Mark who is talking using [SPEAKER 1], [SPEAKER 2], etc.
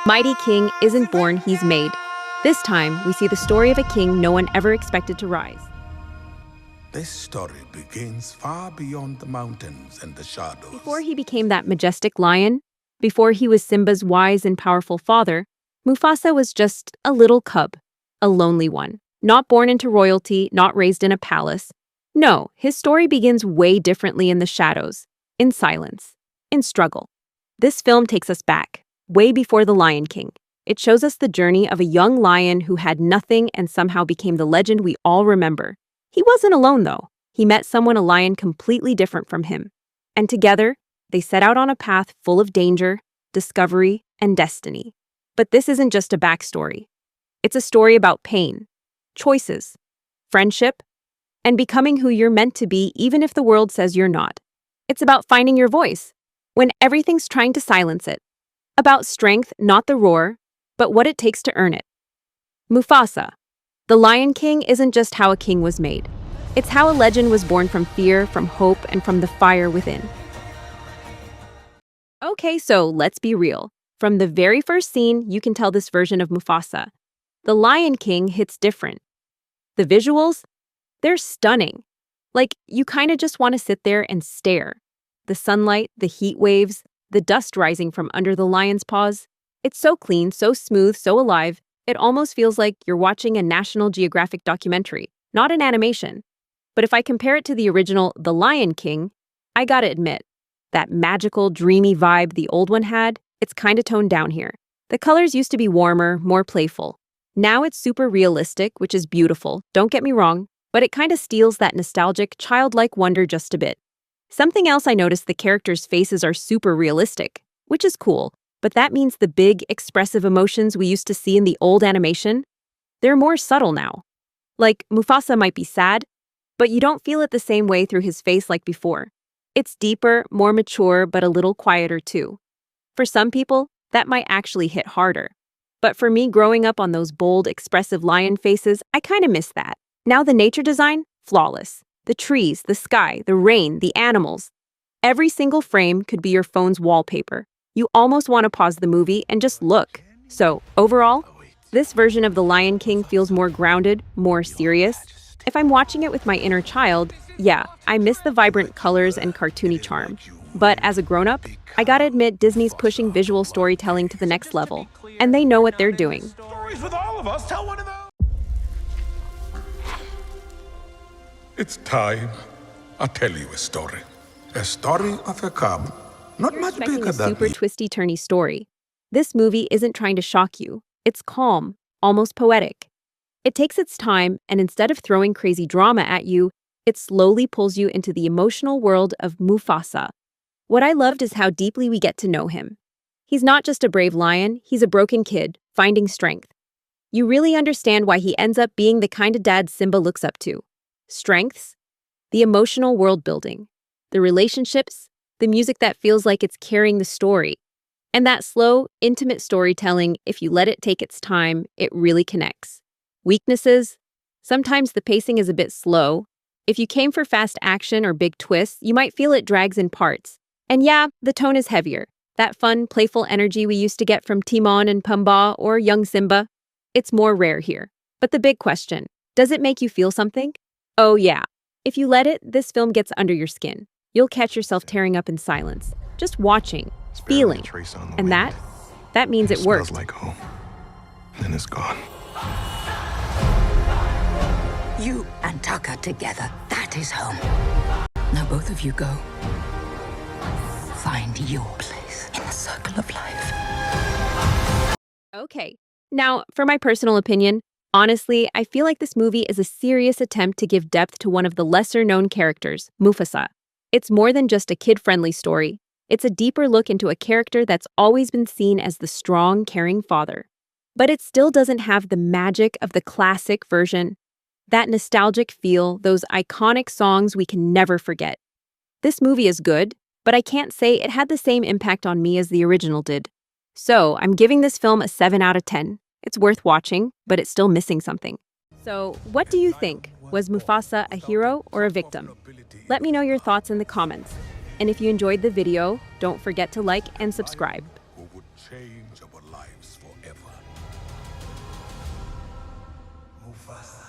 [SPEAKER 1] Mighty king isn't born, he's made. This time, we see the story of a king no one ever expected to rise.
[SPEAKER 2] This story begins far beyond the mountains and the shadows.
[SPEAKER 1] Before he became that majestic lion, before he was Simba's wise and powerful father, Mufasa was just a little cub, a lonely one, not born into royalty, not raised in a palace. No, his story begins way differently in the shadows, in silence, in struggle. This film takes us back, way before The Lion King. It shows us the journey of a young lion who had nothing and somehow became the legend we all remember. He wasn't alone, though. He met someone a lion completely different from him. And together, they set out on a path full of danger, discovery, and destiny. But this isn't just a backstory. It's a story about pain, choices, friendship, and becoming who you're meant to be even if the world says you're not. It's about finding your voice, when everything's trying to silence it. About strength, not the roar, but what it takes to earn it. Mufasa. The Lion King isn't just how a king was made. It's how a legend was born from fear, from hope, and from the fire within. Okay, so let's be real. From the very first scene, you can tell this version of Mufasa. The Lion King hits different. The visuals, they're stunning. Like, you kind of just want to sit there and stare. The sunlight, the heat waves, the dust rising from under the lion's paws. It's so clean, so smooth, so alive. It almost feels like you're watching a National Geographic documentary, not an animation. But if I compare it to the original The Lion King, I gotta admit, that magical, dreamy vibe the old one had, it's kinda toned down here. The colors used to be warmer, more playful. Now it's super realistic, which is beautiful, don't get me wrong, but it kinda steals that nostalgic, childlike wonder just a bit. Something else I noticed, the characters' faces are super realistic, which is cool. But that means the big, expressive emotions we used to see in the old animation, they're more subtle now. Like, Mufasa might be sad, but you don't feel it the same way through his face like before. It's deeper, more mature, but a little quieter too. For some people, that might actually hit harder. But for me, growing up on those bold, expressive lion faces, I kinda miss that. Now the nature design, flawless. The trees, the sky, the rain, the animals. Every single frame could be your phone's wallpaper. You almost want to pause the movie and just look. So, overall, this version of The Lion King feels more grounded, more serious. If I'm watching it with my inner child, yeah, I miss the vibrant colors and cartoony charm. But as a grown-up, I gotta admit Disney's pushing visual storytelling to the next level. And they know what they're doing.
[SPEAKER 2] Stories with all of us. Tell one of those. It's time. I'll tell you a story. A story of a cub. Not much
[SPEAKER 1] Expecting
[SPEAKER 2] bigger
[SPEAKER 1] a
[SPEAKER 2] than
[SPEAKER 1] super
[SPEAKER 2] me.
[SPEAKER 1] twisty-turny story. This movie isn't trying to shock you. It's calm, almost poetic. It takes its time, and instead of throwing crazy drama at you, it slowly pulls you into the emotional world of Mufasa. What I loved is how deeply we get to know him. He's not just a brave lion, he's a broken kid, finding strength. You really understand why he ends up being the kind of dad Simba looks up to. Strengths, the emotional world building, the relationships, the music that feels like it's carrying the story. And that slow, intimate storytelling, if you let it take its time, it really connects. Weaknesses? Sometimes the pacing is a bit slow. If you came for fast action or big twists, you might feel it drags in parts. And yeah, the tone is heavier. That fun, playful energy we used to get from Timon and Pumbaa or young Simba, it's more rare here. But the big question, does it make you feel something? Oh yeah. If you let it, this film gets under your skin. You'll catch yourself tearing up in silence, just watching, feeling. And that means it works.
[SPEAKER 2] Smells like home. Then it's gone.
[SPEAKER 3] You and Tucker together, that is home. Now both of you go. Find your place in the circle of life.
[SPEAKER 1] Okay. Now, for my personal opinion, honestly, I feel like this movie is a serious attempt to give depth to one of the lesser-known characters, Mufasa. It's more than just a kid-friendly story. It's a deeper look into a character that's always been seen as the strong, caring father. But it still doesn't have the magic of the classic version. That nostalgic feel, those iconic songs we can never forget. This movie is good, but I can't say it had the same impact on me as the original did. So, I'm giving this film a 7 out of 10. It's worth watching, but it's still missing something. So, what do you think? Was Mufasa a hero or a victim? Let me know your thoughts in the comments. And if you enjoyed the video, don't forget to like and subscribe.
[SPEAKER 2] Who would change our lives for
[SPEAKER 4] Mufasa.